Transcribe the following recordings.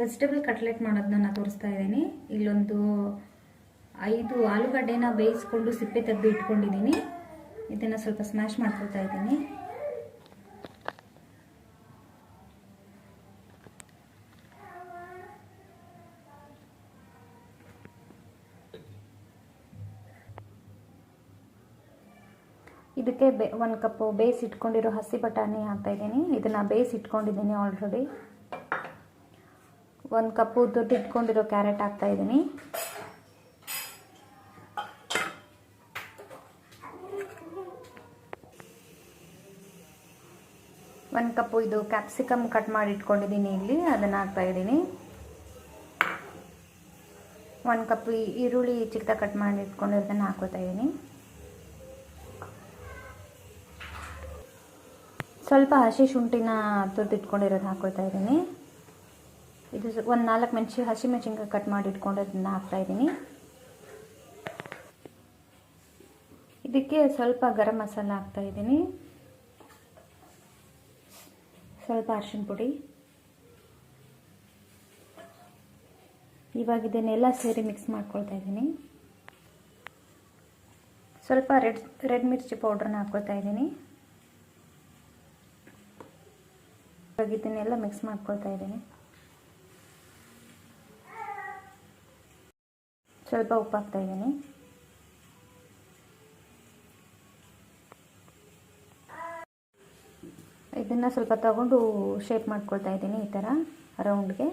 Vegetable cutlet ಮಾಡೋದನ್ನ ತೋರಿಸ್ತಾ ಇದ್ದೀನಿ. ಇಲ್ಲೊಂದು 5 ಆಲೂಗಡ್ಡೆನ ಬೇಯಿಸ್ಕೊಂಡು ಸಿಪ್ಪೆ ತೆಗೆದು ಇಟ್ಕೊಂಡಿದ್ದೀನಿ. ಇದನ್ನು ಸ್ವಲ್ಪ ಸ್ಮ್ಯಾಶ್ ಮಾಡ್ಕೊಳ್ತಾ ಇದ್ದೀನಿ. ಇದಕ್ಕೆ 1 ಕಪ್ಪು ಬೇಯಿಸಿಟ್ಕೊಂಡಿರೋ ಹಸಿ ಬಟಾಣಿ ಹಾಕ್ತಾಯಿದ್ದೀನಿ. ಇದನ್ನು ಬೇಯಿಸಿಟ್ಕೊಂಡಿದ್ದೀನಿ ಆಲ್ರೆಡಿ. 1 ಕಪ್ಪು ತುರಿದಿಟ್ಕೊಂಡಿರೋ ಕ್ಯಾರೆಟ್ ಹಾಕ್ತಾಯಿದ್ದೀನಿ. ಒಂದು ಕಪ್ಪು ಇದು ಕ್ಯಾಪ್ಸಿಕಮ್ ಕಟ್ ಮಾಡಿ ಇಟ್ಕೊಂಡಿದ್ದೀನಿ ಇಲ್ಲಿ, ಅದನ್ನು ಹಾಕ್ತಾಯಿದ್ದೀನಿ. 1 ಕಪ್ ಈರುಳ್ಳಿ ಚಿಕ್ಕದಾಗಿ ಕಟ್ ಮಾಡಿ ಇಟ್ಕೊಂಡಿರೋದನ್ನು ಹಾಕೋತಾ ಇದ್ದೀನಿ. ಸ್ವಲ್ಪ ಹಸಿ ಶುಂಠಿನ ತುರಿದಿಟ್ಕೊಂಡಿರೋದು ಹಾಕೊಳ್ತಾ ಇದ್ದೀನಿ. ಇದು ಒಂದು 4 ಹಸಿಮೆಣಸಿನ್ಕಾಯಿ ಕಟ್ ಮಾಡಿ ಇಟ್ಕೊಂಡಿರೋದನ್ನ ಹಾಕ್ತಾಯಿದ್ದೀನಿ. ಇದಕ್ಕೆ ಸ್ವಲ್ಪ ಗರಂ ಮಸಾಲ ಹಾಕ್ತಾಯಿದ್ದೀನಿ, ಸ್ವಲ್ಪ ಅರಿಶಿನ ಪುಡಿ. ಇವಾಗ ಇದನ್ನೆಲ್ಲ ಸೇರಿ ಮಿಕ್ಸ್ ಮಾಡ್ಕೊಳ್ತಾ ಇದ್ದೀನಿ. ಸ್ವಲ್ಪ ರೆಡ್ ಮಿರ್ಚಿ ಪೌಡ್ರನ್ನ ಹಾಕ್ಕೊಳ್ತಾ ಇದ್ದೀನಿ. ಇವಾಗ ಇದನ್ನೆಲ್ಲ ಮಿಕ್ಸ್ ಮಾಡ್ಕೊಳ್ತಾ ಇದ್ದೀನಿ. ಸ್ವಲ್ಪ ಉಪ್ಪು ಹಾಕ್ತಾ ಇದ್ದೀನಿ. ಇದನ್ನು ಸ್ವಲ್ಪ ತಗೊಂಡು ಶೇಪ್ ಮಾಡ್ಕೊಳ್ತಾ ಇದ್ದೀನಿ, ಈ ಥರ ರೌಂಡ್ಗೆ.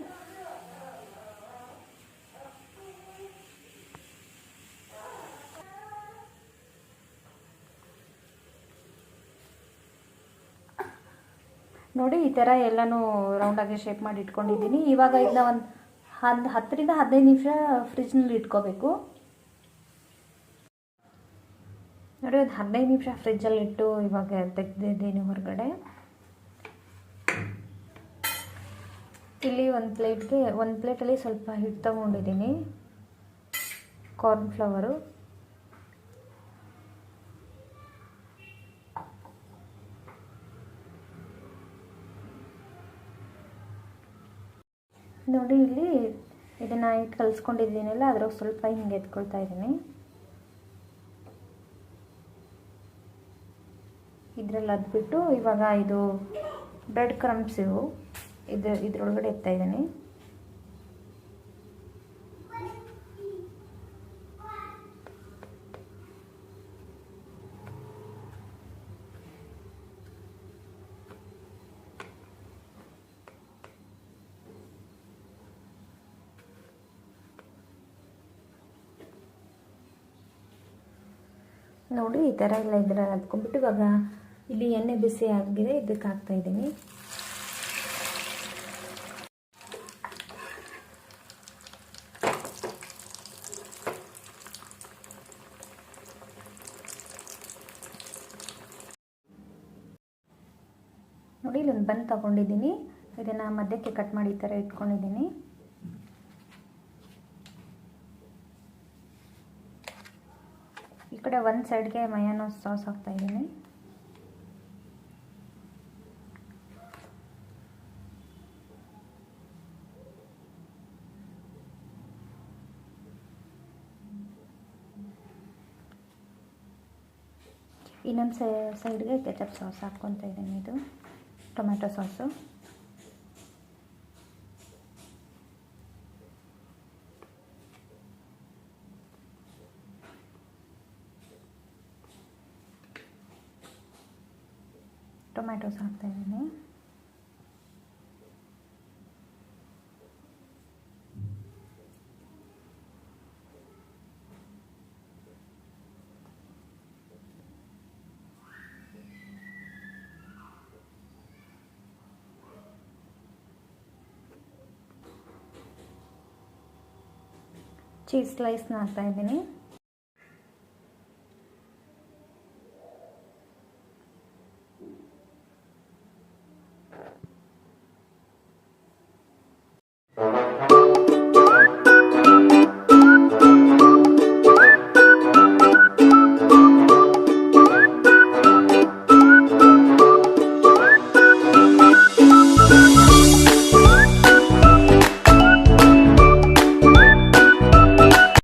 ನೋಡಿ, ಈ ಥರ ಎಲ್ಲನೂ ರೌಂಡಾಗಿ ಶೇಪ್ ಮಾಡಿ ಇಟ್ಕೊಂಡಿದ್ದೀನಿ. ಇವಾಗ ಇದನ್ನ ಒಂದು 10 ರಿಂದ 15 ನಿಮಿಷ ಫ್ರಿಜ್ನಲ್ಲಿ ಇಟ್ಕೋಬೇಕು. ನೋಡಿ, ಒಂದು 15 ನಿಮಿಷ ಫ್ರಿಜ್ಜಲ್ಲಿ ಇಟ್ಟು ಇವಾಗ ತೆಗೆದಿದ್ದೀನಿ ಹೊರಗಡೆ. ಇಲ್ಲಿ ಒಂದು ಪ್ಲೇಟಲ್ಲಿ ಸ್ವಲ್ಪ ಹಿಟ್ಟು ತಗೊಂಡಿದ್ದೀನಿ, ಕಾರ್ನ್ಫ್ಲವರು. ನೋಡಿ, ಇಲ್ಲಿ ಇದನ್ನು ಹಿಟ್ಟು ಕಲಿಸ್ಕೊಂಡಿದ್ದೀನಲ್ಲ, ಅದ್ರಾಗ ಸ್ವಲ್ಪ ಹಿಂಗೆ ಎತ್ಕೊಳ್ತಾ ಇದ್ದೀನಿ. ಇದರಲ್ಲಿ ಅದ್ಬಿಟ್ಟು ಇವಾಗ ಇದು ಬ್ರೆಡ್ ಕ್ರಮ್ಸ್ ಇದ್ರೊಳಗಡೆ ಎತ್ತಾ ಇದ್ದೀನಿ. ನೋಡಿ, ಈ ಥರ ಎಲ್ಲ ಇದರಲ್ಲಿ ಹತ್ಕೊಂಡ್ಬಿಟ್ಟು ಇವಾಗ ಇಲ್ಲಿ ಎಣ್ಣೆ ಬಿಸಿ ಆಗಿದೆ, ಇದಕ್ಕೆ ಹಾಕ್ತಾ ಇದ್ದೀನಿ. ನೋಡಿ, ಇಲ್ಲೊಂದು ಬನ್ ತಗೊಂಡಿದ್ದೀನಿ. ಇದನ್ನು ಮಧ್ಯಕ್ಕೆ ಕಟ್ ಮಾಡಿ ಈ ಥರ ಇಟ್ಕೊಂಡಿದ್ದೀನಿ. ಈ ಕಡೆ ಒಂದು ಸೈಡ್ಗೆ ಮಯೋನೈಸ್ ಸಾಸ್ ಹಾಕ್ತಾ ಇದ್ದೀನಿ. ಇನ್ನೊಂದು ಸೈಡ್ಗೆ ಕೆಚಪ್ ಸಾಸ್ ಹಾಕ್ಕೊತಾ ಇದ್ದೀನಿ. ಇದು ಟೊಮೆಟೊ ಸಾಸು. ಟೊಮ್ಯಾಟೋಸ್ ಹಾಕ್ತಾ ಇದ್ದೀನಿ. ಚೀಸ್ ಸ್ಲೈಸ್ನ ಹಾಕ್ತಾ ಇದ್ದೀನಿ.